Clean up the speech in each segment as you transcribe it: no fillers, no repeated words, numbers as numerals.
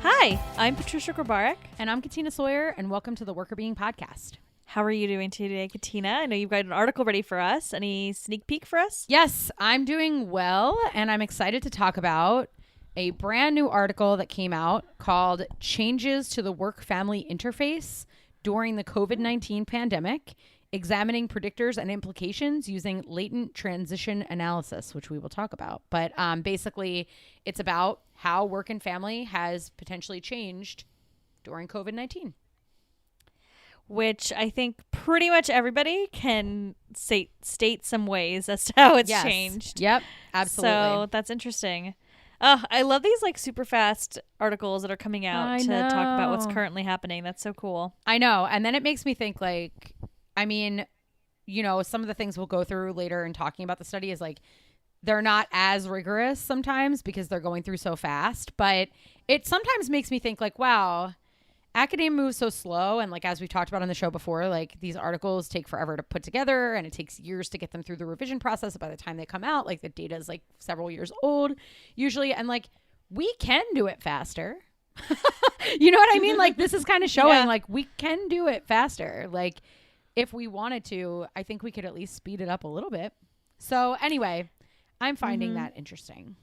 Hi, I'm Patricia Grabarek. And I'm Katina Sawyer, and welcome to the Worker Being Podcast. How are you doing today, Katina? I know you've got an article ready for us. Any sneak peek for us? Yes, I'm doing well, and I'm excited to talk about a brand new article that came out called Changes to the Work-Family Interface During the COVID-19 Pandemic, Examining Predictors and Implications Using Latent Transition Analysis, which we will talk about. But basically, it's about how work and family has potentially changed during COVID-19. Which I think pretty much everybody can state some ways as to how it's changed. Yep, absolutely. So that's interesting. I love these like super fast articles that are coming out to talk about what's currently happening. That's so cool. I know. And then it makes me think like, I mean, you know, some of the things we'll go through later in talking about the study is like, they're not as rigorous sometimes because they're going through so fast. But it sometimes makes me think like, wow, academia moves so slow. And like, as we've talked about on the show before, like these articles take forever to put together and it takes years to get them through the revision process. By the time they come out, like the data is like several years old usually. And like, we can do it faster. You know what I mean? Like this is kind of showing like we can do it faster. Like if we wanted to, I think we could at least speed it up a little bit. So anyway, I'm finding that interesting.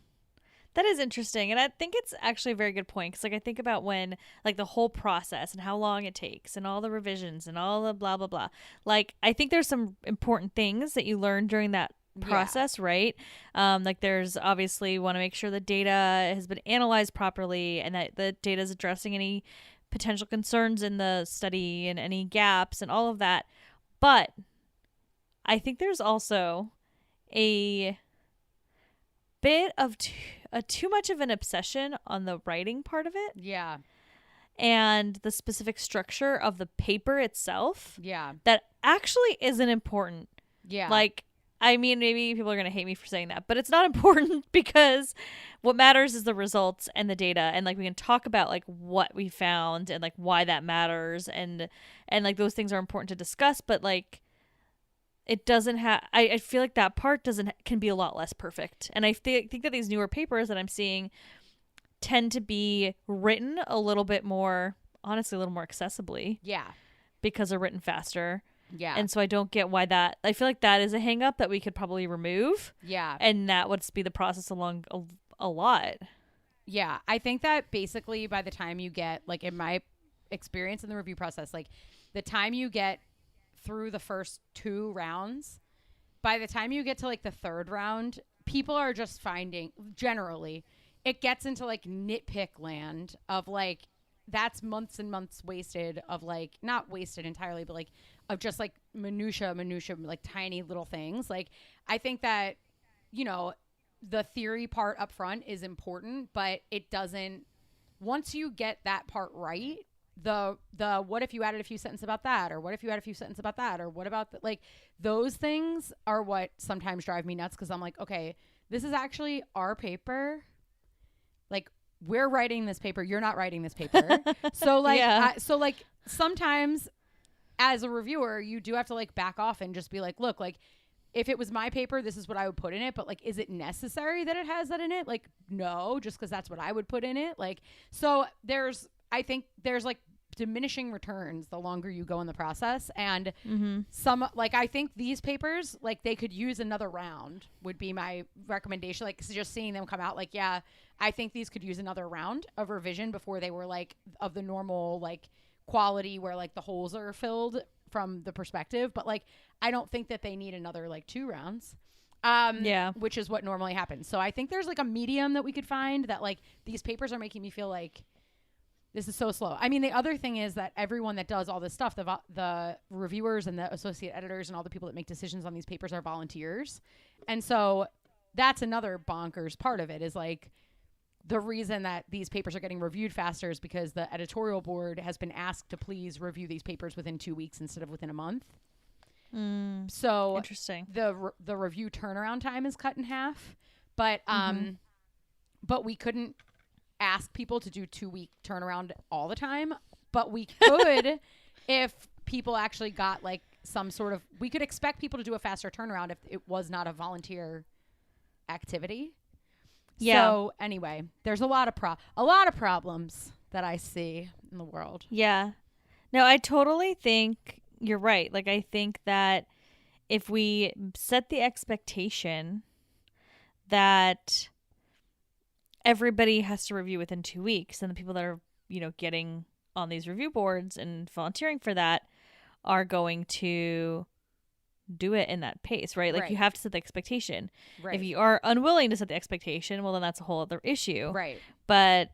That is interesting. And I think it's actually a very good point. Because like I think about when like the whole process and how long it takes and all the revisions and all the blah, blah, blah. Like I think there's some important things that you learn during that process, right? Like there's obviously want to make sure the data has been analyzed properly and that the data is addressing any potential concerns in the study and any gaps and all of that. But I think there's also a bit of too much of an obsession on the writing part of it. Yeah. And the specific structure of the paper itself. Yeah. That actually isn't important. Yeah. Like, I mean, maybe people are going to hate me for saying that, but it's not important because what matters is the results and the data. And like, we can talk about like what we found and like why that matters. And like those things are important to discuss, but like, it doesn't have, I feel like that part can be a lot less perfect. And I think that these newer papers that I'm seeing tend to be written a little bit more, honestly, a little more accessibly. Yeah. Because they're written faster. Yeah. And so I don't get why I feel like that is a hang up that we could probably remove. Yeah. And that would speed the process along a lot. Yeah. I think that basically by the time you get, like in my experience in the review process, like the time you get through the first 2 rounds, by the time you get to like the 3rd round, people are just finding, generally, it gets into like nitpick land of like, that's months and months wasted of like, not wasted entirely, but like of just like minutia, like tiny little things. Like, I think that, you know, the theory part up front is important, but it doesn't, once you get that part right, the what if you added a few sentences about that, or what if you add a few sentences about that, or what about like those things are what sometimes drive me nuts, because I'm like, okay, this is actually our paper, like we're writing this paper, you're not writing this paper. So like so like sometimes as a reviewer you do have to like back off and just be like, look, like if it was my paper, this is what I would put in it, but like, is it necessary that it has that in it? Like, no, just because that's what I would put in it. Like, so I think there's like diminishing returns the longer you go in the process. And some, like, I think these papers, like they could use another round would be my recommendation. Like just seeing them come out, like, yeah, I think these could use another round of revision before they were like of the normal, like quality where like the holes are filled from the perspective. But like, I don't think that they need another like 2 rounds. Which is what normally happens. So I think there's like a medium that we could find that like these papers are making me feel like this is so slow. I mean, the other thing is that everyone that does all this stuff, the reviewers and the associate editors and all the people that make decisions on these papers are volunteers. And so that's another bonkers part of it, is like the reason that these papers are getting reviewed faster is because the editorial board has been asked to please review these papers within 2 weeks instead of within a month. So interesting. The review turnaround time is cut in half, but we couldn't ask people to do 2-week turnaround all the time, but we could if people actually got like some sort of, we could expect people to do a faster turnaround if it was not a volunteer activity. Yeah. So anyway, there's a lot of problems. that I see in the world. Yeah. No, I totally think you're right. Like, I think that if we set the expectation that everybody has to review within 2 weeks, and the people that are, getting on these review boards and volunteering for that are going to do it in that pace, right? Like, you Right. have to set the expectation. If Right. you are unwilling to set the expectation, well, then that's a whole other issue. Right. But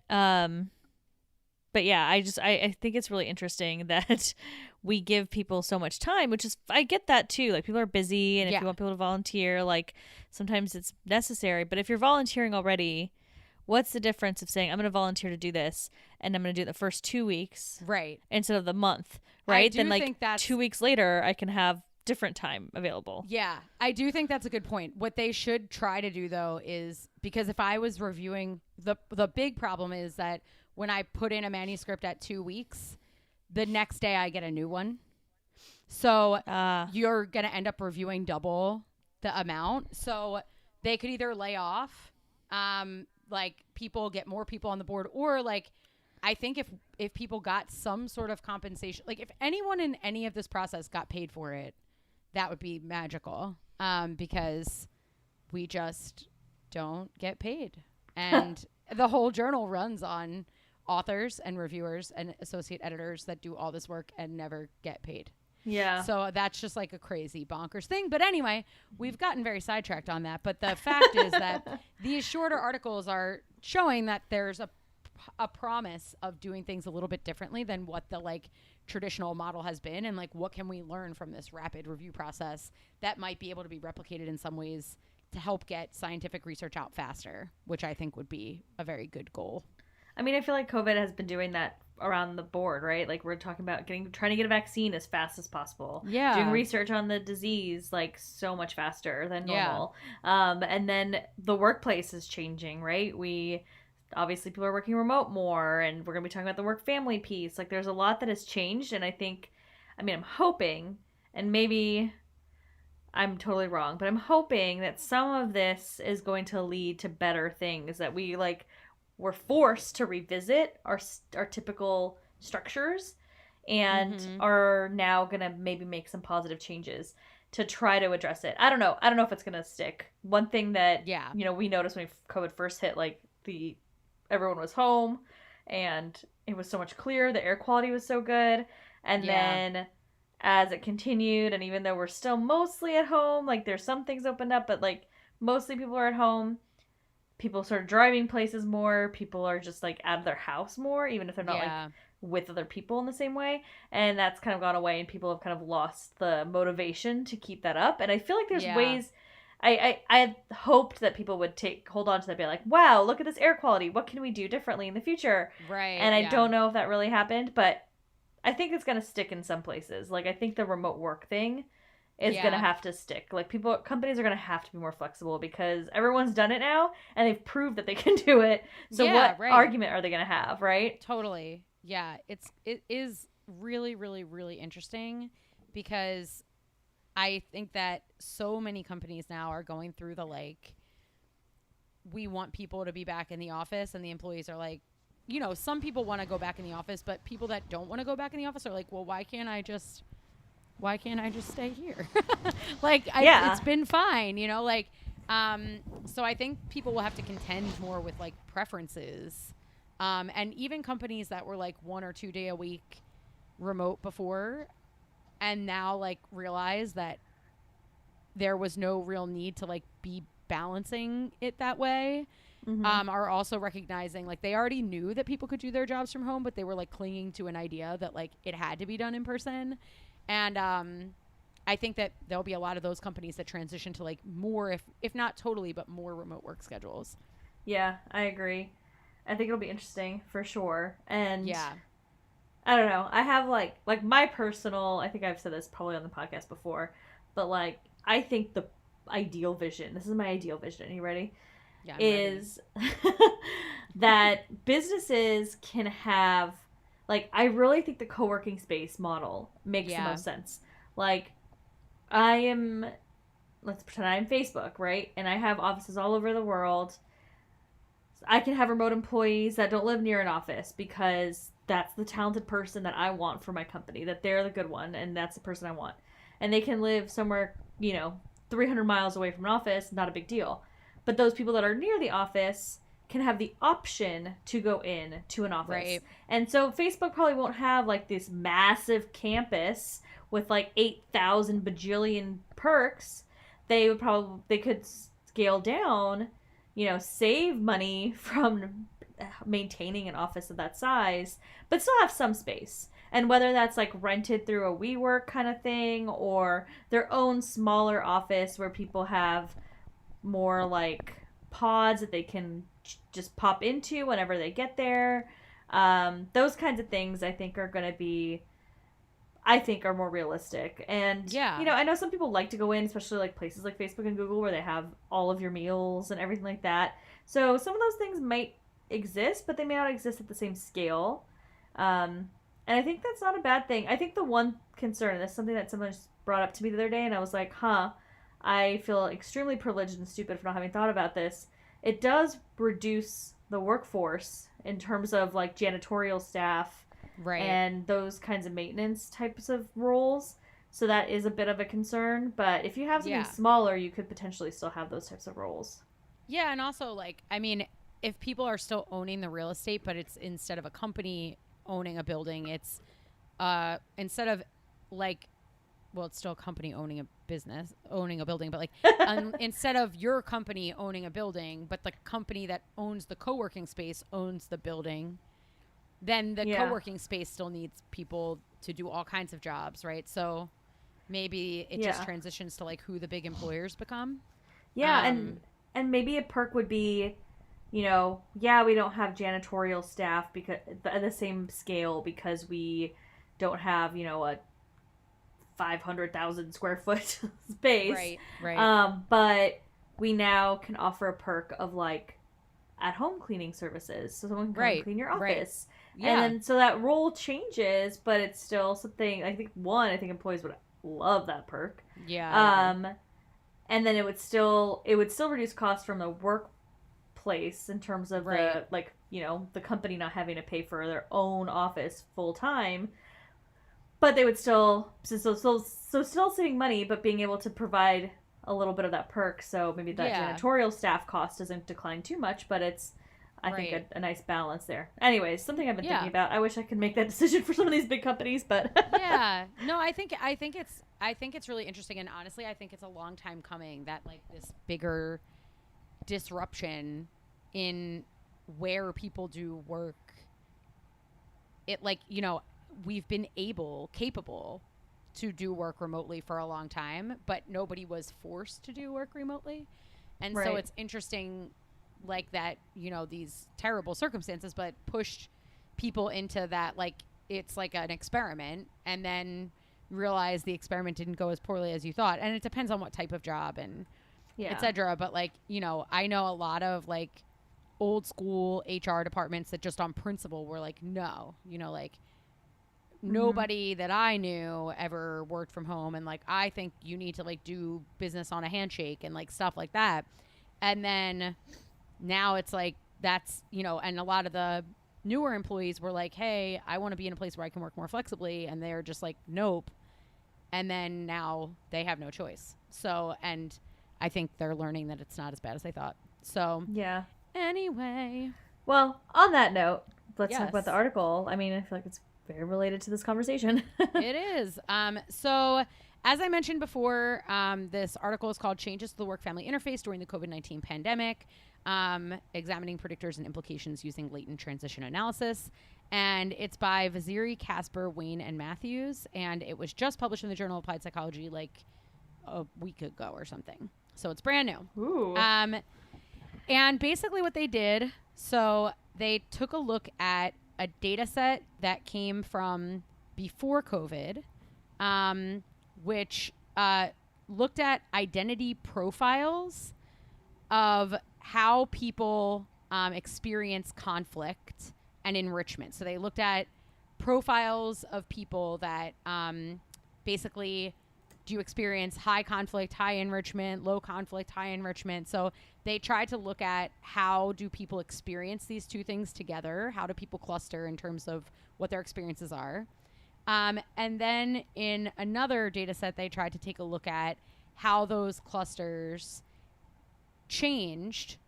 but yeah, I think it's really interesting that we give people so much time, which is, I get that too. Like, people are busy, and if Yeah. you want people to volunteer, like, sometimes it's necessary. But if you're volunteering already, what's the difference of saying, I'm going to volunteer to do this, and I'm going to do it the first 2 weeks Right. instead of the month, I right? do Then, like, think that's 2 weeks later, I can have different time available. Yeah, I do think that's a good point. What they should try to do though is, because if I was reviewing, the big problem is that when I put in a manuscript at 2 weeks, the next day I get a new one. So you're going to end up reviewing double the amount. So they could either lay off, like people get more people on the board, or like, I think if people got some sort of compensation, like if anyone in any of this process got paid for it, that would be magical, because we just don't get paid. And the whole journal runs on authors and reviewers and associate editors that do all this work and never get paid. Yeah. So that's just like a crazy bonkers thing. But anyway, we've gotten very sidetracked on that. But the fact is that these shorter articles are showing that there's a promise of doing things a little bit differently than what the like traditional model has been, and like what can we learn from this rapid review process that might be able to be replicated in some ways to help get scientific research out faster, which I think would be a very good goal. I mean, I feel like COVID has been doing that around the board, right? Like, we're talking about trying to get a vaccine as fast as possible. Yeah. Doing research on the disease, like, so much faster than Yeah. normal. And then the workplace is changing, right? Obviously, people are working remote more, and we're going to be talking about the work-family piece. Like, there's a lot that has changed, and I'm hoping, and maybe I'm totally wrong, but I'm hoping that some of this is going to lead to better things, that we, like, were forced to revisit our typical structures, and are now going to maybe make some positive changes to try to address it. I don't know if it's going to stick. One thing that, we noticed when COVID first hit, like, everyone was home, and it was so much clearer. The air quality was so good. And then as it continued, and even though we're still mostly at home, like, there's some things opened up, but like mostly people are at home. People started driving places more. People are just like out of their house more, even if they're not like with other people in the same way. And that's kind of gone away, and people have kind of lost the motivation to keep that up. And I feel like there's ways. I hoped that people would hold on to that, be like, wow, look at this air quality. What can we do differently in the future? Right. And I don't know if that really happened, but I think it's going to stick in some places. Like, I think the remote work thing is going to have to stick. Like, companies are going to have to be more flexible, because everyone's done it now, and they've proved that they can do it. So what argument are they going to have, right? Totally. Yeah. It is really, really, really interesting, because I think that so many companies now are going through the, like, we want people to be back in the office, and the employees are like, some people want to go back in the office, but people that don't want to go back in the office are like, well, why can't I just stay here? Like, it's been fine, like, so I think people will have to contend more with like preferences. And even companies that were like 1 or 2 day a week remote before, and now like realize that there was no real need to like be balancing it that way, are also recognizing, like, they already knew that people could do their jobs from home, but they were like clinging to an idea that like it had to be done in person. And I think that there'll be a lot of those companies that transition to like more, if not totally, but more remote work schedules. Yeah, I agree. I think it'll be interesting for sure. And I don't know. I have like my personal, I think I've said this probably on the podcast before, but like, I think the ideal vision, this is my ideal vision. Are you ready? Yeah, is that businesses can have, like, I really think the co-working space model makes the most sense. Like, let's pretend I'm Facebook, right? And I have offices all over the world. I can have remote employees that don't live near an office because that's the talented person that I want for my company, that they're the good one, and that's the person I want. And they can live somewhere, 300 miles away from an office, not a big deal. But those people that are near the office can have the option to go in to an office. Right. And so Facebook probably won't have like this massive campus with like 8,000 bajillion perks. They could scale down, save money from maintaining an office of that size, but still have some space. And whether that's like rented through a WeWork kind of thing or their own smaller office where people have more like pods that they can just pop into whenever they get there. Those kinds of things I think are more realistic. And, Yeah. I know some people like to go in, especially like places like Facebook and Google where they have all of your meals and everything like that. So some of those things might exist, but they may not exist at the same scale. And I think that's not a bad thing. I think the one concern, and this is something that someone just brought up to me the other day, and I was like, I feel extremely privileged and stupid for not having thought about this. It does reduce the workforce in terms of like janitorial staff Right. and those kinds of maintenance types of roles. So that is a bit of a concern. But if you have something smaller, you could potentially still have those types of roles. Yeah, and also like, I mean, if people are still owning the real estate, but it's instead of a company owning a building, it's instead of like, well, it's still a company owning a business, owning a building, but like instead of your company owning a building, but the company that owns the co-working space owns the building, then the co-working space still needs people to do all kinds of jobs, right? So maybe it just transitions to like who the big employers become. Yeah, and maybe a perk would be, we don't have janitorial staff because at the same scale because we don't have, a 500,000 square foot space. Right. But we now can offer a perk of like at home cleaning services. So someone can come and clean your office. Yeah. And then so that role changes, but it's still something I think employees would love that perk. Yeah. And then it would still reduce costs from the workplace in terms of the like, the company not having to pay for their own office full time. But they would still still saving money, but being able to provide a little bit of that perk. So maybe that janitorial staff cost doesn't decline too much, but it's I think a nice balance there. Anyways, something I've been thinking about. I wish I could make that decision for some of these big companies, but yeah, no, I think it's really interesting, and honestly, I think it's a long time coming that like this bigger disruption in where people do work. It like we've been capable to do work remotely for a long time, but nobody was forced to do work remotely. And so it's interesting like that, these terrible circumstances, but pushed people into that, like, it's like an experiment and then realize the experiment didn't go as poorly as you thought. And it depends on what type of job and et cetera. But like, I know a lot of like old school HR departments that just on principle were like, no, like, nobody that I knew ever worked from home. And like, I think you need to like do business on a handshake and like stuff like that. And then now it's like, that's, and a lot of the newer employees were like, hey, I want to be in a place where I can work more flexibly. And they're just like, nope. And then now they have no choice. So, and I think they're learning that it's not as bad as they thought. So yeah. Anyway. Well, on that note, let's talk about the article. I mean, I feel like it's very related to this conversation. It is. So as I mentioned before, this article is called Changes to the Work-Family Interface During the COVID-19 Pandemic, Examining Predictors and Implications Using Latent Transition Analysis. And it's by Vaziri, Casper, Wayne, and Matthews. And it was just published in the Journal of Applied Psychology like a week ago or something. So it's brand new. Ooh. And basically what they did, so they took a look at a data set that came from before COVID, which looked at identity profiles of how people experience conflict and enrichment. So they looked at profiles of people that basically Do you experience high conflict, high enrichment, low conflict, high enrichment? So they tried to look at how do people experience these two things together? How do people cluster in terms of what their experiences are? And then in another data set, they tried to take a look at how those clusters changed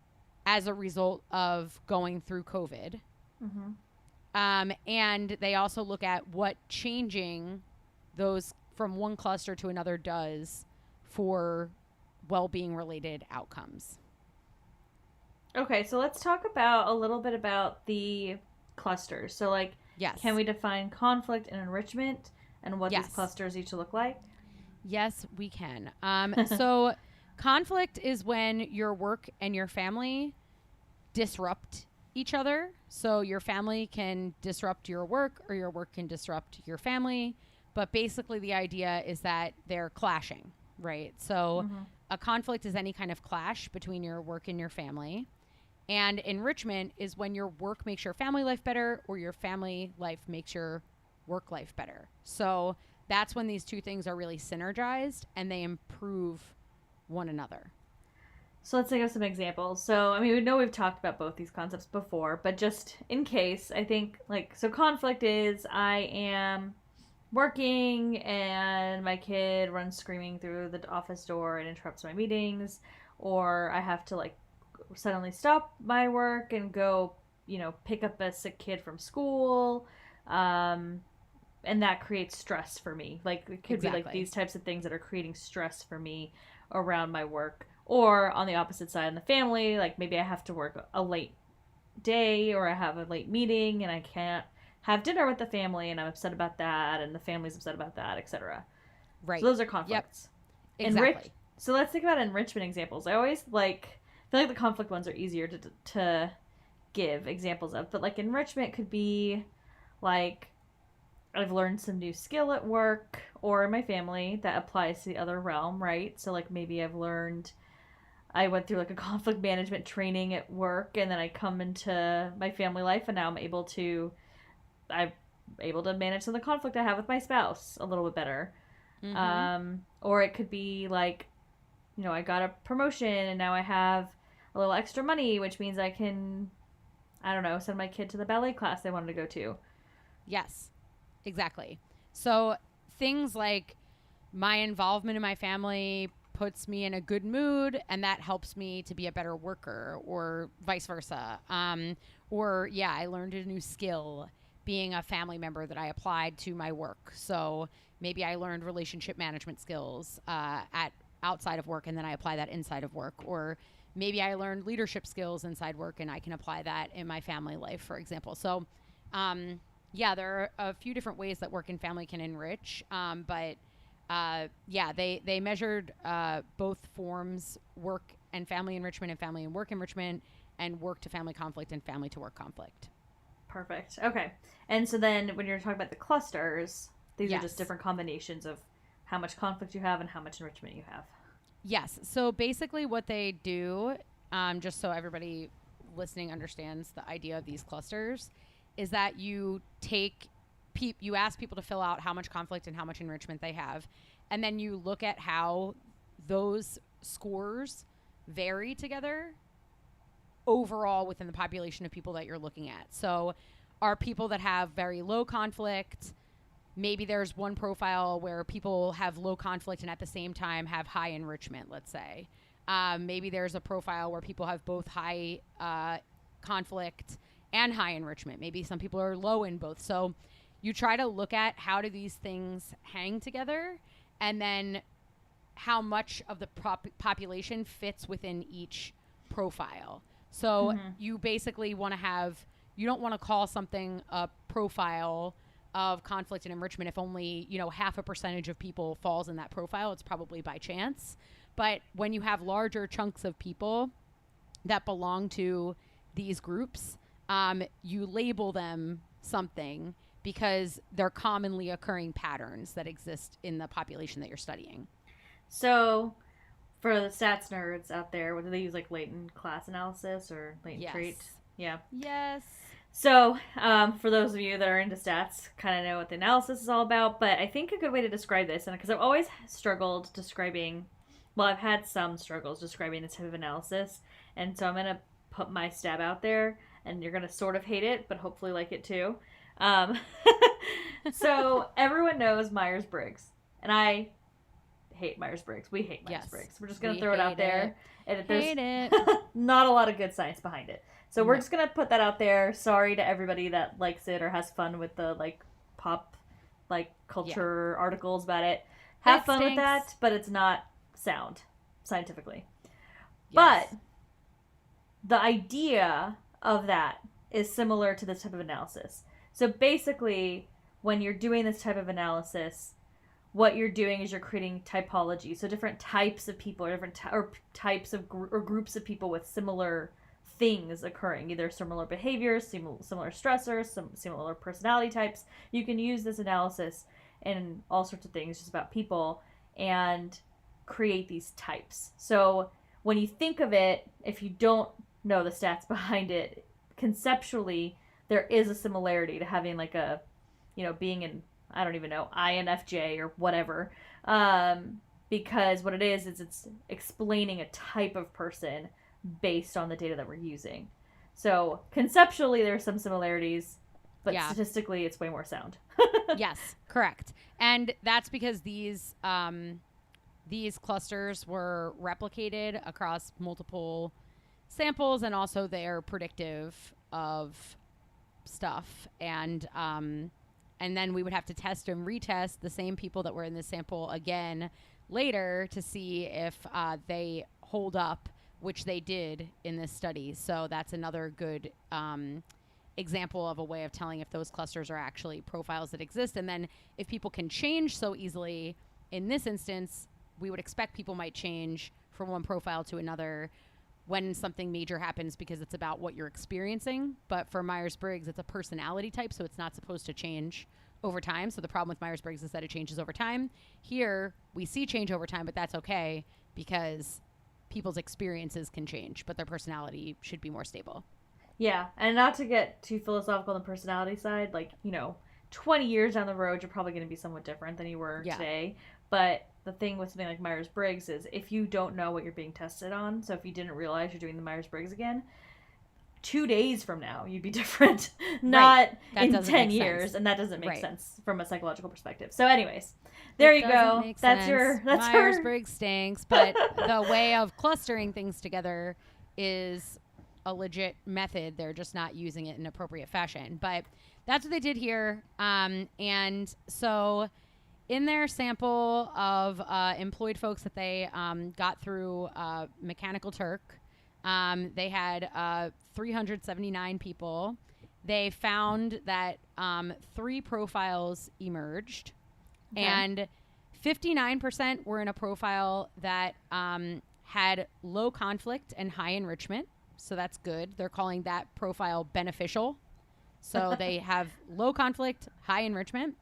as a result of going through COVID. Mm-hmm. And they also look at what changing those from one cluster to another does for well-being related outcomes. Okay, so let's talk about a little bit about the clusters. So, like, Yes. can we define conflict and enrichment and what these Yes. clusters each look like? Yes, we can. So conflict is when your work and your family disrupt each other. So your family can disrupt your work or your work can disrupt your family. But basically the idea is that they're clashing, right? So a conflict is any kind of clash between your work and your family. And enrichment is when your work makes your family life better or your family life makes your work life better. So that's when these two things are really synergized and they improve one another. So let's think of some examples. So, I mean, we know we've talked about both these concepts before, but just in case, I think, like, so conflict is I am working and my kid runs screaming through the office door and interrupts my meetings, or I have to, like, suddenly stop my work and go, pick up a sick kid from school. And that creates stress for me. Like, it could be like these types of things that are creating stress for me around my work. Or on the opposite side, in the family, like maybe I have to work a late day or I have a late meeting and I can't have dinner with the family and I'm upset about that and the family's upset about that, etc. Right. So those are conflicts. Yep. Exactly. So let's think about enrichment examples. I always feel like the conflict ones are easier to give examples of, but like enrichment could be like I've learned some new skill at work or in my family that applies to the other realm, right? So like maybe I went through like a conflict management training at work and then I come into my family life and now I'm able to manage some of the conflict I have with my spouse a little bit better. Or it could be like, I got a promotion and now I have a little extra money, which means I can, I don't know, send my kid to the ballet class they wanted to go to. Yes, exactly. So things like my involvement in my family puts me in a good mood and that helps me to be a better worker or vice versa. Or I learned a new skill being a family member that I applied to my work. So maybe I learned relationship management skills at outside of work and then I apply that inside of work. Or maybe I learned leadership skills inside work and I can apply that in my family life, for example. So there are a few different ways that work and family can enrich. But they measured both forms, work and family enrichment and family and work enrichment, and work to family conflict and family to work conflict. Perfect. Okay. And so then when you're talking about the clusters, these are just different combinations of how much conflict you have and how much enrichment you have. Yes. So basically what they do, just so everybody listening understands the idea of these clusters, is that you ask people to fill out how much conflict and how much enrichment they have. And then you look at how those scores vary together overall within the population of people that you're looking at. So are people that have very low conflict, maybe there's one profile where people have low conflict and at the same time have high enrichment, let's say. Maybe there's a profile where people have both high conflict and high enrichment. Maybe some people are low in both. So you try to look at how do these things hang together and then how much of the population fits within each profile. So you basically you don't want to call something a profile of conflict and enrichment if only, half a percentage of people falls in that profile. It's probably by chance. But when you have larger chunks of people that belong to these groups, you label them something because they're commonly occurring patterns that exist in the population that you're studying. So for the stats nerds out there, what do they use, like latent class analysis or latent trait? Yeah. Yes. So, for those of you that are into stats, kind of know what the analysis is all about. But I think a good way to describe this, and because I've always struggled describing, well, I've had some struggles describing this type of analysis, and so I'm gonna put my stab out there, and you're gonna sort of hate it, but hopefully like it too. Um, so everyone knows Myers Briggs, and I hate Myers Briggs. We hate Myers Briggs. We're just gonna throw it out there, and there's not a lot of good science behind it. So we're just gonna put that out there. Sorry to everybody that likes it or has fun with the like pop, like culture articles about it. Have fun with that, but it's not sound scientifically. Yes. But the idea of that is similar to this type of analysis. So basically, when you're doing this type of analysis, what you're doing is you're creating typology. So different types of people, or different types of or groups of people with similar things occurring, either similar behaviors, similar stressors, some similar personality types. You can use this analysis in all sorts of things just about people and create these types. So when you think of it, if you don't know the stats behind it, conceptually there is a similarity to having like a, being in, I don't even know, INFJ or whatever, because what it is it's explaining a type of person based on the data that we're using. So conceptually there's some similarities, but statistically it's way more sound. Yes, correct. And that's because these clusters were replicated across multiple samples, and also they're predictive of stuff. And then we would have to test and retest the same people that were in this sample again later to see if they hold up, which they did in this study. So that's another good example of a way of telling if those clusters are actually profiles that exist. And then if people can change so easily, in this instance, we would expect people might change from one profile to another when something major happens, because it's about what you're experiencing. But for Myers-Briggs, it's a personality type, so it's not supposed to change over time. So the problem with Myers-Briggs is that it changes over time. Here, we see change over time, but that's okay because people's experiences can change, but their personality should be more stable. Yeah, and not to get too philosophical on the personality side, 20 years down the road, you're probably going to be somewhat different than you were today. But the thing with something like Myers-Briggs is if you don't know what you're being tested on, so if you didn't realize you're doing the Myers-Briggs again, 2 days from now, you'd be different. Not in 10 years, and that doesn't make sense from a psychological perspective. So anyways, there you go. That's Myers-Briggs stinks, but the way of clustering things together is a legit method. They're just not using it in appropriate fashion. But that's what they did here. And so in their sample of employed folks that they got through Mechanical Turk, they had 379 people. They found that 3 profiles emerged, and 59% were in a profile that had low conflict and high enrichment. So that's good. They're calling that profile beneficial. So they have low conflict, high enrichment.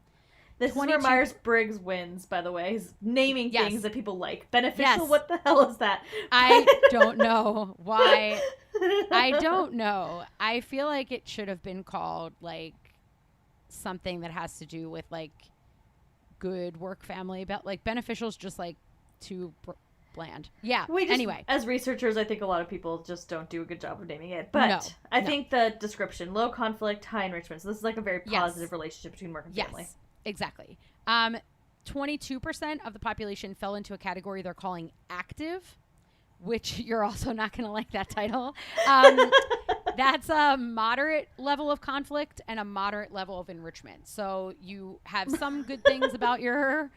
This is where Myers-Briggs wins, by the way. He's naming things that people like. Beneficial? What the hell is that? I don't know why. I don't know. I feel like it should have been called, something that has to do with, good work family. Beneficial is just, too bland. Yeah. Anyway. As researchers, I think a lot of people just don't do a good job of naming it. But I think the description, low conflict, high enrichment. So this is, a very positive relationship between work and family. Yes. Exactly. 22% of the population fell into a category they're calling active, which you're also not going to like that title. That's a moderate level of conflict and a moderate level of enrichment. So you have some good things about your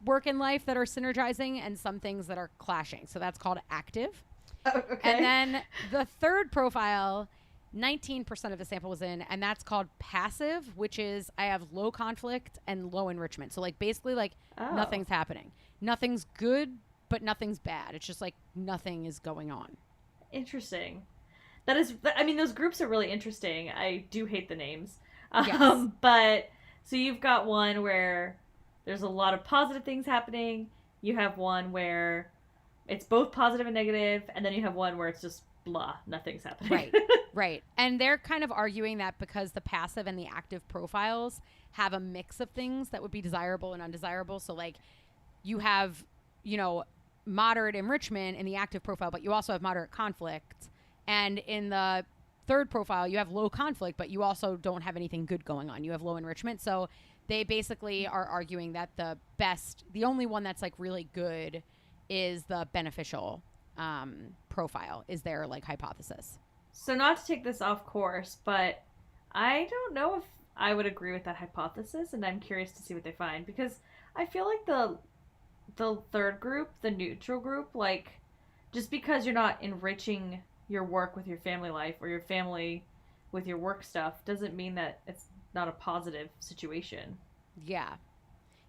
work and life that are synergizing, and some things that are clashing. So that's called active. Okay. And then the third profile, 19% of the sample was in, and that's called passive, which is I have low conflict and low enrichment. So basically nothing's happening. Nothing's good, but nothing's bad. It's just nothing is going on. Interesting. Those groups are really interesting. I do hate the names. Yes. But so you've got one where there's a lot of positive things happening. You have one where it's both positive and negative, and then you have one where it's just blah, nothing's happening. Right. Right. And they're kind of arguing that because the passive and the active profiles have a mix of things that would be desirable and undesirable. So like you have, moderate enrichment in the active profile, but you also have moderate conflict. And in the third profile, you have low conflict, but you also don't have anything good going on. You have low enrichment. So they basically are arguing that the only one that's like really good is the beneficial profile, is their like hypothesis. So not to take this off course, but I don't know if I would agree with that hypothesis, and I'm curious to see what they find, because I feel like the third group, the neutral group, like, just because you're not enriching your work with your family life or your family with your work stuff doesn't mean that it's not a positive situation. Yeah.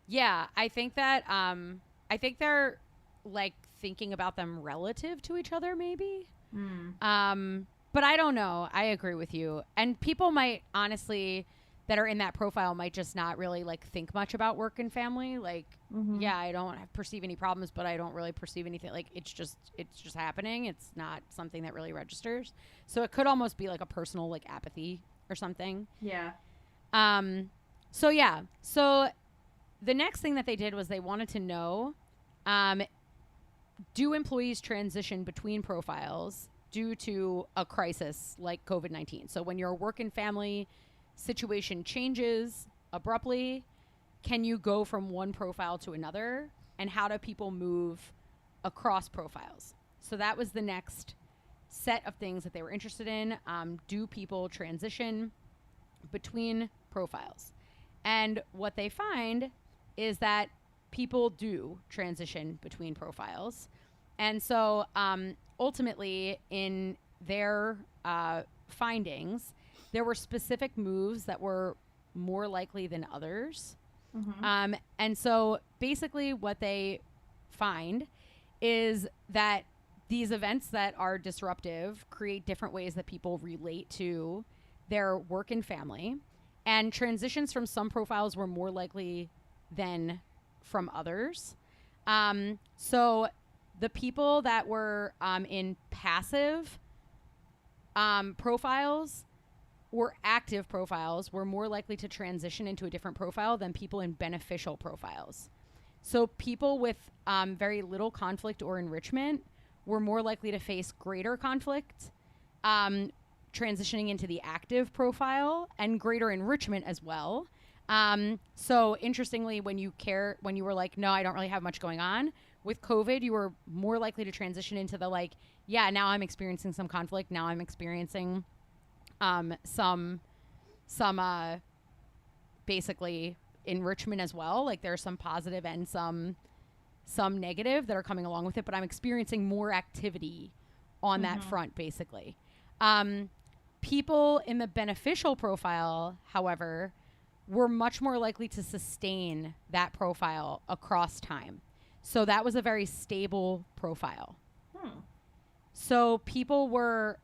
Yeah, I think that I think they're like thinking about them relative to each other maybe. But I don't know. I agree with you. And people might honestly that are in that profile might just not really like think much about work and family. Like, yeah, I don't perceive any problems, but I don't really perceive anything. Like, it's just happening. It's not something that really registers. So it could almost be like a personal like apathy or something. Yeah. So yeah. So the next thing that they did was they wanted to know, do employees transition between profiles due to a crisis like COVID-19? So when your work and family situation changes abruptly, can you go from one profile to another? And how do people move across profiles? So that was the next set of things that they were interested in. Do people transition between profiles? And what they find is that people do transition between profiles. And so ultimately, in their findings, there were specific moves that were more likely than others. And so basically what they find is that these events that are disruptive create different ways that people relate to their work and family. And transitions from some profiles were more likely than from others. So the people that were in passive profiles or active profiles were more likely to transition into a different profile than people in beneficial profiles. So people with very little conflict or enrichment were more likely to face greater conflict, transitioning into the active profile, and greater enrichment as well. So interestingly, when you were like, no, I don't really have much going on, with COVID, you were more likely to transition into the like, yeah, now I'm experiencing some conflict. Now I'm experiencing some basically enrichment as well. Like there's some positive and some negative that are coming along with it, but I'm experiencing more activity on that front, basically. People in the beneficial profile, however, were much more likely to sustain that profile across time. So that was a very stable profile. So people were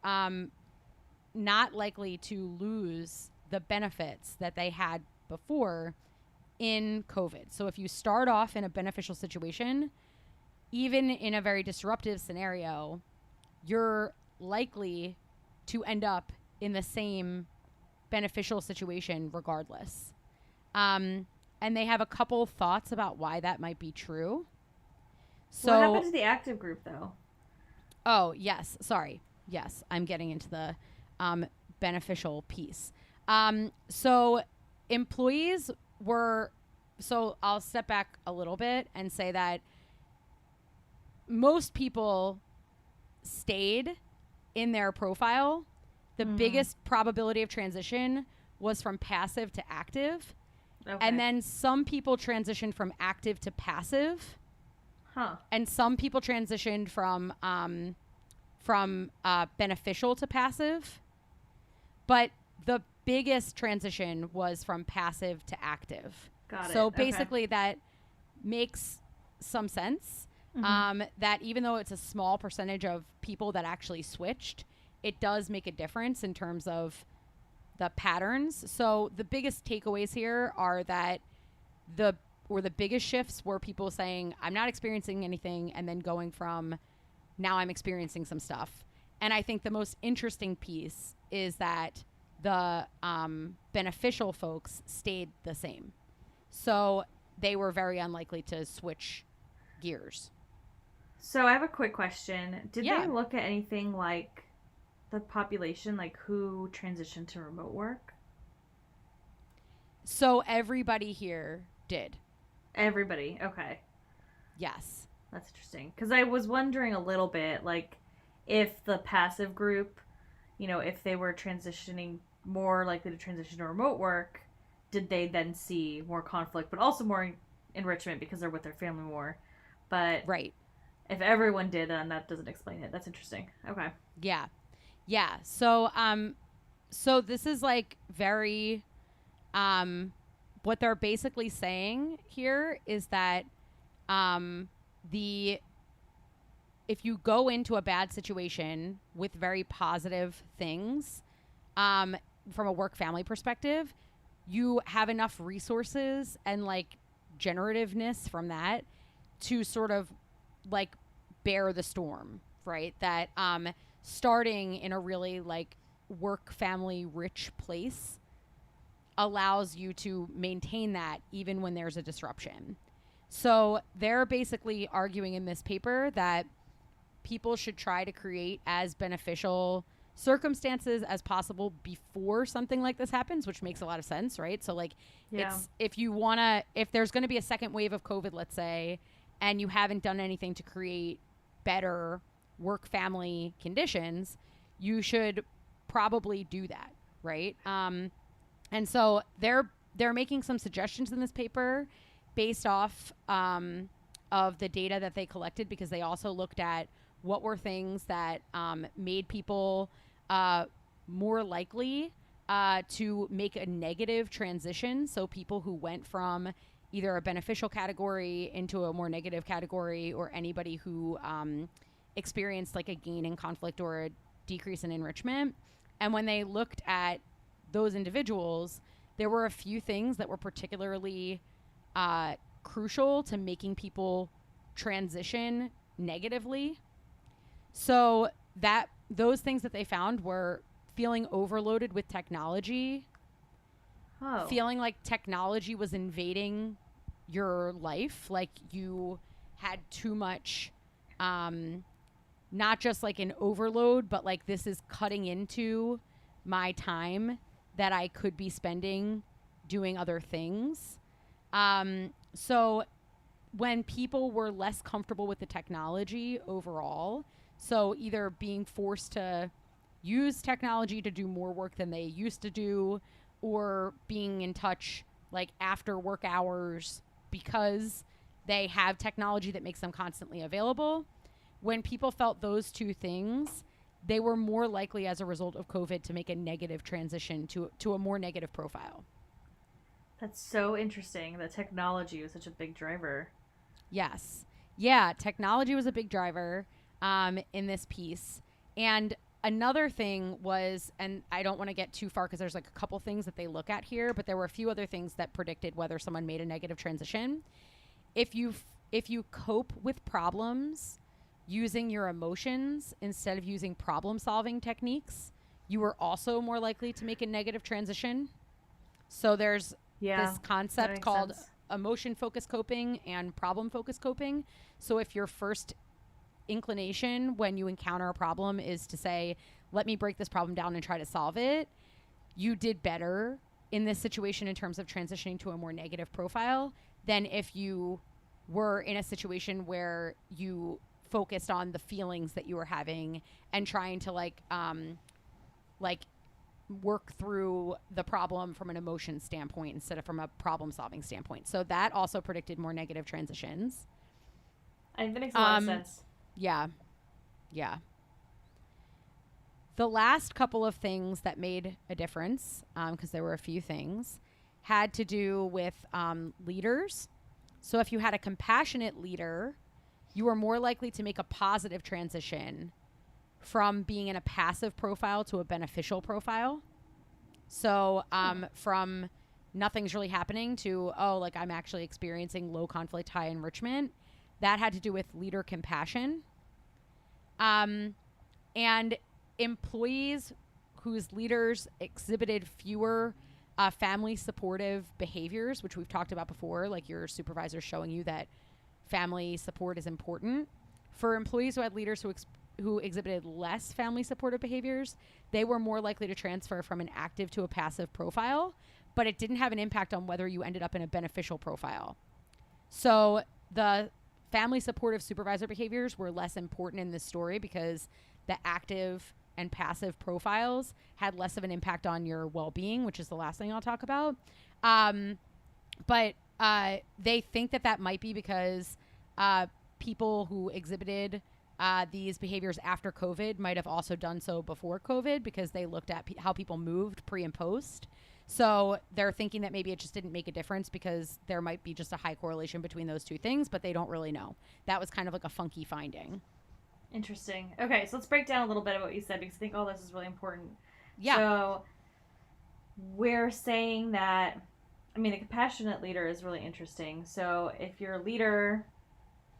not likely to lose the benefits that they had before in COVID. So if you start off in a beneficial situation, even in a very disruptive scenario, you're likely to end up in the same beneficial situation regardless. And they have a couple thoughts about why that might be true. So what happened to the active group, though? Oh, yes. Sorry. Yes, I'm getting into the beneficial piece. So employees were... So I'll step back a little bit and say that most people stayed in their profile. The biggest probability of transition was from passive to active. Okay. And then some people transitioned from active to passive. And some people transitioned from beneficial to passive. But the biggest transition was from passive to active. Got it. So basically that makes some sense. That even though it's a small percentage of people that actually switched, it does make a difference in terms of the patterns. So the biggest takeaways here are that the biggest shifts were people saying, I'm not experiencing anything, and then going from, now I'm experiencing some stuff. And I think the most interesting piece is that the beneficial folks stayed the same. So they were very unlikely to switch gears. So I have a quick question. Did Yeah. they look at anything like the population, like who transitioned to remote work? So everybody here did. Everybody. Okay. Yes. That's interesting. Because I was wondering a little bit, like, if the passive group, if they were transitioning more likely to transition to remote work, did they then see more conflict, but also more enrichment because they're with their family more? But Right. if everyone did, then that doesn't explain it. That's interesting. Okay. Yeah. Yeah. So this is like very what they're basically saying here is that the if you go into a bad situation with very positive things from a work family perspective, you have enough resources and like generativeness from that to sort of like bear the storm, right? That starting in a really like work family rich place allows you to maintain that even when there's a disruption. So they're basically arguing in this paper that people should try to create as beneficial circumstances as possible before something like this happens, which makes a lot of sense, right? So like it's if there's going to be a second wave of COVID, let's say, and you haven't done anything to create better work family conditions, you should probably do that, right? And so they're making some suggestions in this paper based off of the data that they collected, because they also looked at what were things that made people more likely to make a negative transition. So people who went from either a beneficial category into a more negative category, or anybody who experienced like a gain in conflict or a decrease in enrichment. And when they looked at those individuals, there were a few things that were particularly crucial to making people transition negatively. So that those things that they found were feeling overloaded with technology, feeling like technology was invading your life, like you had too much, not just like an overload, but like this is cutting into my time that I could be spending doing other things. So when people were less comfortable with the technology overall, so either being forced to use technology to do more work than they used to do, or being in touch like after work hours because they have technology that makes them constantly available. When people felt those two things, they were more likely as a result of COVID to make a negative transition to a more negative profile. That's so interesting that technology was such a big driver. Yes. Yeah, technology was a big driver in this piece. And another thing was, and I don't want to get too far because there's like a couple things that they look at here, but there were a few other things that predicted whether someone made a negative transition. If you cope with problems using your emotions instead of using problem-solving techniques, you are also more likely to make a negative transition. So there's this concept called emotion-focused coping and problem-focused coping. So if your first inclination when you encounter a problem is to say, let me break this problem down and try to solve it, you did better in this situation in terms of transitioning to a more negative profile than if you were in a situation where you focused on the feelings that you were having and trying to like work through the problem from an emotion standpoint instead of from a problem solving standpoint. So that also predicted more negative transitions. I think that makes a lot of sense. Yeah. Yeah. The last couple of things that made a difference, because there were a few things, had to do with leaders. So if you had a compassionate leader, you were more likely to make a positive transition from being in a passive profile to a beneficial profile. So from nothing's really happening to, oh, like I'm actually experiencing low conflict, high enrichment. That had to do with leader compassion. And employees whose leaders exhibited fewer family supportive behaviors, which we've talked about before, like your supervisor showing you that family support is important. For employees who had leaders who exhibited less family supportive behaviors, they were more likely to transfer from an active to a passive profile, but it didn't have an impact on whether you ended up in a beneficial profile. So the family supportive supervisor behaviors were less important in this story because the active and passive profiles had less of an impact on your well-being, which is the last thing I'll talk about. But they think that might be because people who exhibited these behaviors after COVID might have also done so before COVID because they looked at how people moved pre and post. So they're thinking that maybe it just didn't make a difference because there might be just a high correlation between those two things, but they don't really know. That was kind of like a funky finding. Interesting. Okay, so let's break down a little bit of what you said because I think all this is really important. Yeah. So we're saying that, I mean, a compassionate leader is really interesting. So if your leader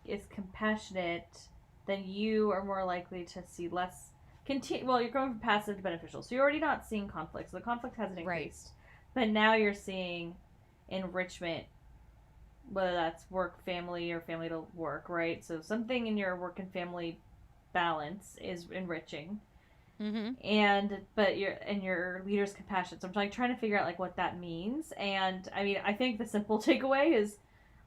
is compassionate, then you are more likely to see less. Well, you're going from passive to beneficial. So you're already not seeing conflict. So the conflict hasn't increased. Right. But now you're seeing enrichment, whether that's work, family, or family to work, right? So something in your work and family balance is enriching. Mm-hmm. And your leader's compassion. So I'm like trying to figure out like what that means. And I mean, I think the simple takeaway is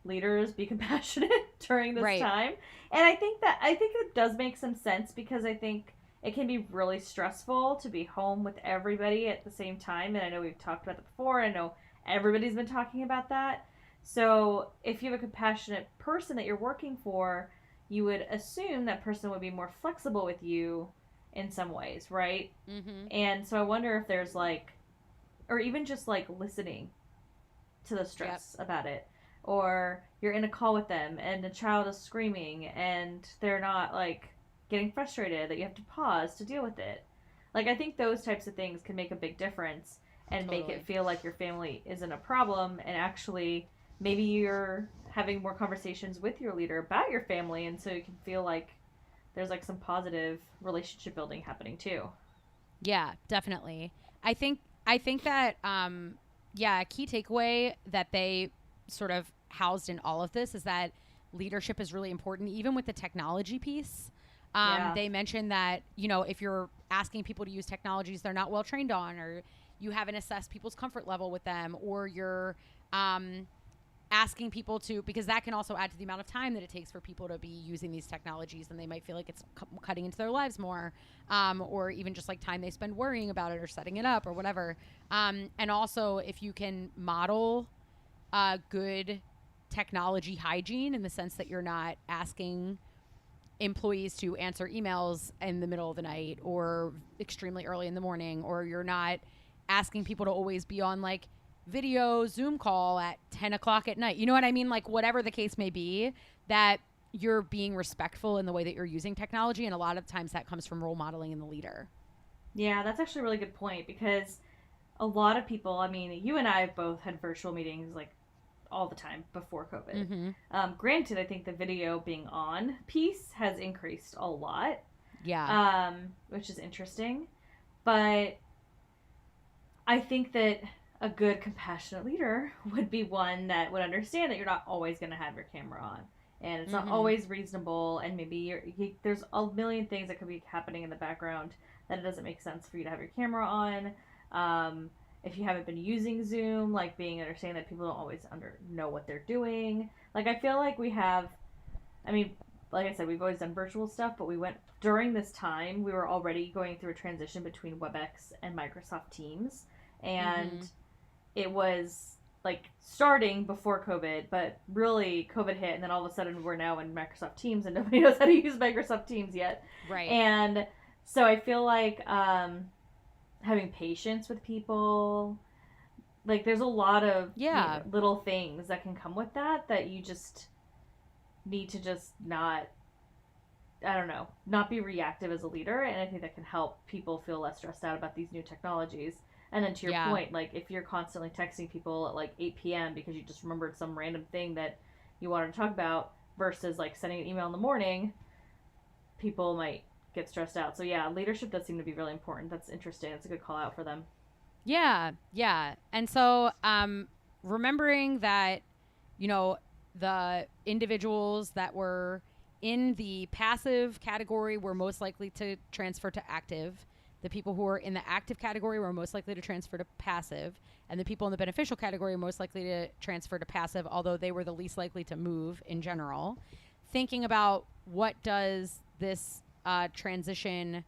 leaders be compassionate during this time. And I think it does make some sense because I think it can be really stressful to be home with everybody at the same time. And I know we've talked about that before. I know everybody's been talking about that. So if you have a compassionate person that you're working for, you would assume that person would be more flexible with you in some ways, right? Mm-hmm. And so I wonder if there's like, or even just like listening to the stress about it. Or you're in a call with them and the child is screaming and they're not like getting frustrated that you have to pause to deal with it. Like I think those types of things can make a big difference and make it feel like your family isn't a problem and actually maybe you're having more conversations with your leader about your family and so you can feel like there's like some positive relationship building happening too. Yeah, definitely. I think that a key takeaway that they sort of housed in all of this is that leadership is really important, even with the technology piece. They mentioned that, if you're asking people to use technologies they're not well trained on, or you haven't assessed people's comfort level with them, or you're asking people to, because that can also add to the amount of time that it takes for people to be using these technologies, and they might feel like it's cutting into their lives more, or even just like time they spend worrying about it or setting it up or whatever. And also if you can model good technology hygiene in the sense that you're not asking employees to answer emails in the middle of the night or extremely early in the morning, or you're not asking people to always be on like video Zoom call at 10 o'clock at night. You know what I mean? Like whatever the case may be, that you're being respectful in the way that you're using technology. And a lot of times that comes from role modeling in the leader. Yeah, that's actually a really good point because a lot of people, I mean, you and I have both had virtual meetings like all the time before COVID. Mm-hmm. Granted, I think the video being on piece has increased a lot. Yeah. Which is interesting. But I think that a good compassionate leader would be one that would understand that you're not always going to have your camera on. And it's not always reasonable. And maybe there's a million things that could be happening in the background that it doesn't make sense for you to have your camera on. If you haven't been using Zoom, like being understanding that people don't always know what they're doing. Like I feel like we have, I mean, like I said, we've always done virtual stuff, but during this time, we were already going through a transition between WebEx and Microsoft Teams. And it was like starting before COVID, but really COVID hit, and then all of a sudden we're now in Microsoft Teams and nobody knows how to use Microsoft Teams yet. Right. And so I feel like having patience with people, like there's a lot of little things that can come with that you just need to just not be reactive as a leader. And I think that can help people feel less stressed out about these new technologies. And then to your point, like if you're constantly texting people at like 8 p.m. because you just remembered some random thing that you wanted to talk about versus like sending an email in the morning, people might get stressed out. So yeah, leadership does seem to be really important. That's interesting. That's a good call out for them. Yeah, yeah. And so remembering that, the individuals that were in the passive category were most likely to transfer to active. The people who were in the active category were most likely to transfer to passive. And the people in the beneficial category were most likely to transfer to passive, although they were the least likely to move in general. Thinking about what does this transition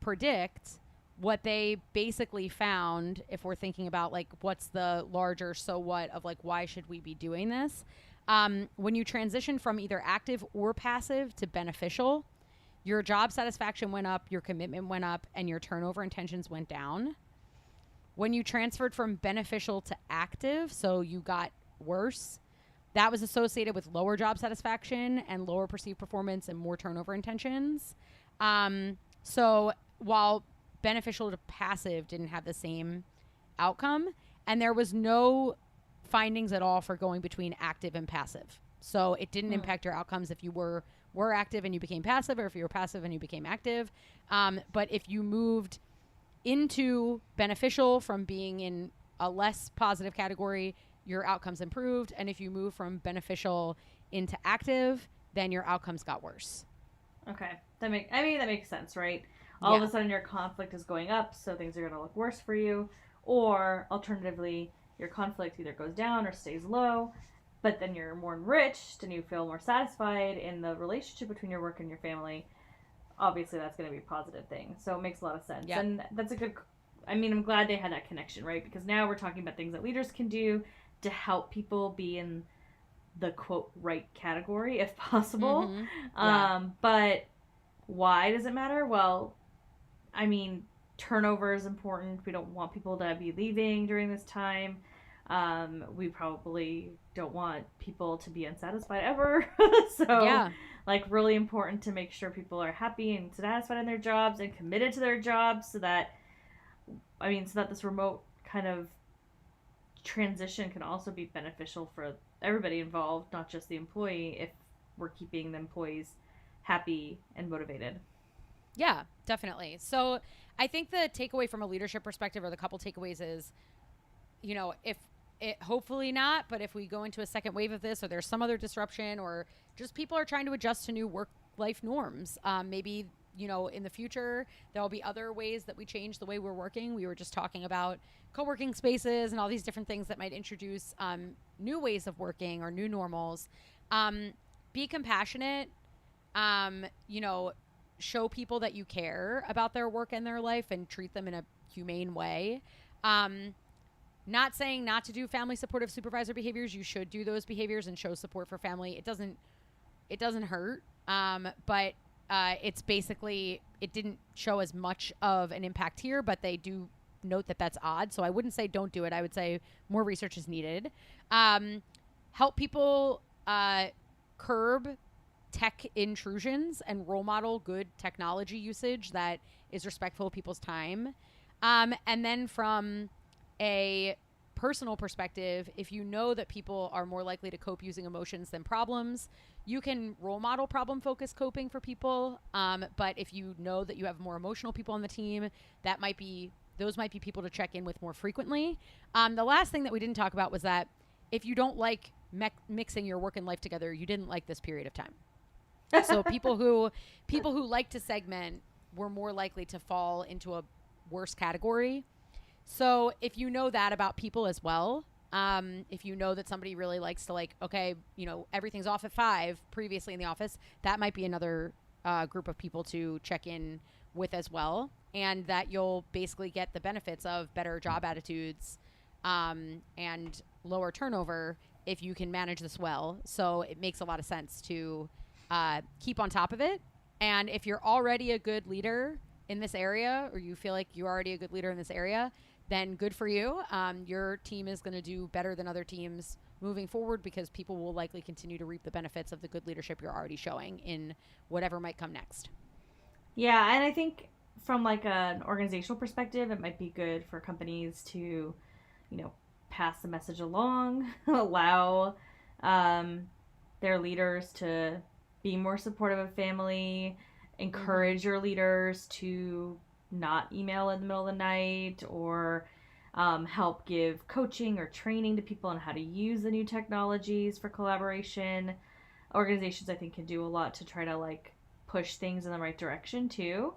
predict, what they basically found, if we're thinking about like what's the larger so what of like why should we be doing this, when you transition from either active or passive to beneficial, your job satisfaction went up, your commitment went up, and your turnover intentions went down. When you transferred from beneficial to active, so you got worse, that was associated with lower job satisfaction and lower perceived performance and more turnover intentions. So while beneficial to passive didn't have the same outcome, and there was no findings at all for going between active and passive. So it didn't impact your outcomes if you were active and you became passive, or if you were passive and you became active. But if you moved into beneficial from being in a less positive category, your outcomes improved. And if you move from beneficial into active, then your outcomes got worse. Okay. That makes sense, right? All of a sudden your conflict is going up, so things are going to look worse for you. Or alternatively, your conflict either goes down or stays low, but then you're more enriched and you feel more satisfied in the relationship between your work and your family. Obviously, that's going to be a positive thing. So it makes a lot of sense. Yep. And that's a good, I'm glad they had that connection, right? Because now we're talking about things that leaders can do to help people be in the quote right category if possible. Mm-hmm. Yeah. But why does it matter? Well, turnover is important. We don't want people to be leaving during this time. We probably don't want people to be unsatisfied ever. So, yeah. Really important to make sure people are happy and satisfied in their jobs and committed to their jobs so that this remote kind of transition can also be beneficial for everybody involved, not just the employee, if we're keeping the employees happy and motivated. Yeah, definitely. So I think the takeaway from a leadership perspective, or the couple takeaways, is, if it, hopefully not, but if we go into a second wave of this, or there's some other disruption, or just people are trying to adjust to new work-life norms, maybe, in the future, there'll be other ways that we change the way we're working. We were just talking about co-working spaces and all these different things that might introduce new ways of working or new normals. Be compassionate, show people that you care about their work and their life and treat them in a humane way. Not saying not to do family supportive supervisor behaviors. You should do those behaviors and show support for family. It doesn't hurt. But it's basically, it didn't show as much of an impact here, but they do note that that's odd. So I wouldn't say don't do it. I would say more research is needed. Help people curb tech intrusions and role model good technology usage that is respectful of people's time. And then from a personal perspective, if you know that people are more likely to cope using emotions than problems, you can role model problem-focused coping for people. But if you know that you have more emotional people on the team, those might be people to check in with more frequently. The last thing that we didn't talk about was that if you don't like mixing your work and life together, you didn't like this period of time. So people who like to segment were more likely to fall into a worse category. So if you know that about people as well, if you know that somebody really likes to everything's off at 5 previously in the office, that might be another group of people to check in with as well. And that you'll basically get the benefits of better job attitudes and lower turnover if you can manage this well. So it makes a lot of sense to keep on top of it. And if you're already a good leader in this area, or you feel like you're already a good leader in this area, then good for you. Your team is going to do better than other teams moving forward because people will likely continue to reap the benefits of the good leadership you're already showing in whatever might come next. Yeah, and I think from an organizational perspective, it might be good for companies to, pass the message along, allow their leaders to be more supportive of family encourage your leaders to not email in the middle of the night, or help give coaching or training to people on how to use the new technologies for collaboration. Organizations, I think, can do a lot to try to like push things in the right direction too.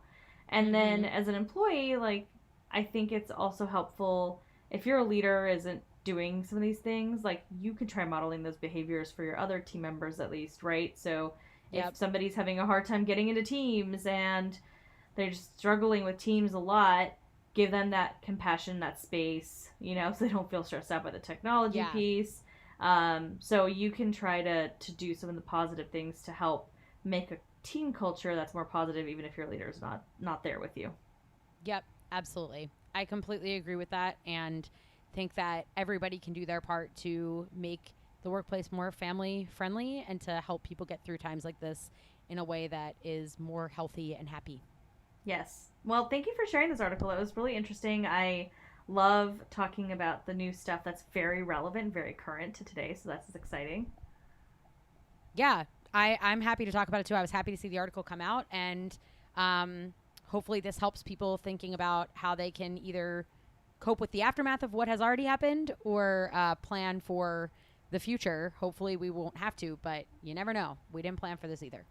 And then as an employee, like, I think it's also helpful if your leader isn't doing some of these things, like, you can try modeling those behaviors for your other team members at least, right? So if somebody's having a hard time getting into teams and they're just struggling with teams a lot, give them that compassion, that space, you know, so they don't feel stressed out by the technology piece. So you can try to do some of the positive things to help make a team culture that's more positive, even if your leader is not there with you. Yep, absolutely. I completely agree with that, and think that everybody can do their part to make the workplace more family friendly and to help people get through times like this in a way that is more healthy and happy. Yes. Well, thank you for sharing this article. It was really interesting. I love talking about the new stuff that's very relevant, very current to today, so that's exciting. Yeah, I'm happy to talk about it too. I was happy to see the article come out, and hopefully this helps people thinking about how they can either cope with the aftermath of what has already happened or plan for the future. Hopefully we won't have to, but you never know. We didn't plan for this either.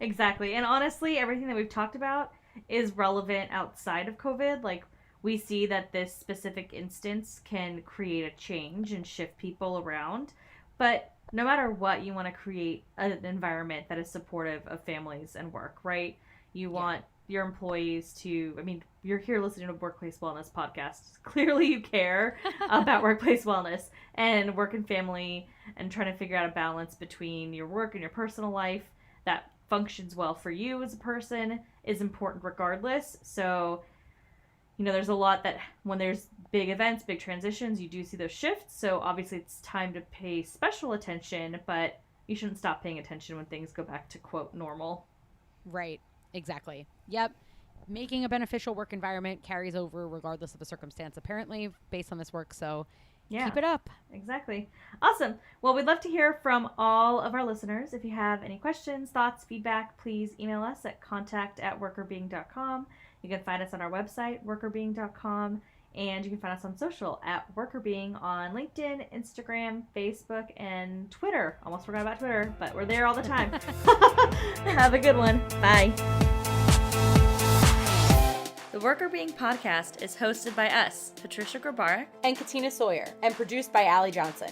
Exactly. And honestly, everything that we've talked about is relevant outside of COVID. Like, we see that this specific instance can create a change and shift people around. But no matter what, you want to create an environment that is supportive of families and work, right? You want your employees to, I mean, you're here listening to a workplace wellness podcast. Clearly you care about workplace wellness and work and family, and trying to figure out a balance between your work and your personal life that functions well for you as a person is important regardless. So, you know, there's a lot that when there's big events, big transitions, you do see those shifts. So obviously it's time to pay special attention, but you shouldn't stop paying attention when things go back to, quote, normal. Right. Exactly. Yep. Making a beneficial work environment carries over regardless of the circumstance, apparently, based on this work. So keep it up. Exactly. Awesome. Well, we'd love to hear from all of our listeners. If you have any questions, thoughts, feedback, please email us at contact@workerbeing.com. You can find us on our website, workerbeing.com, and you can find us on social at workerbeing on LinkedIn, Instagram, Facebook, and Twitter. Almost forgot about Twitter, but we're there all the time. Have a good one. Bye. The Worker Being podcast is hosted by us, Patricia Grabarek and Katina Sawyer, and produced by Allie Johnson.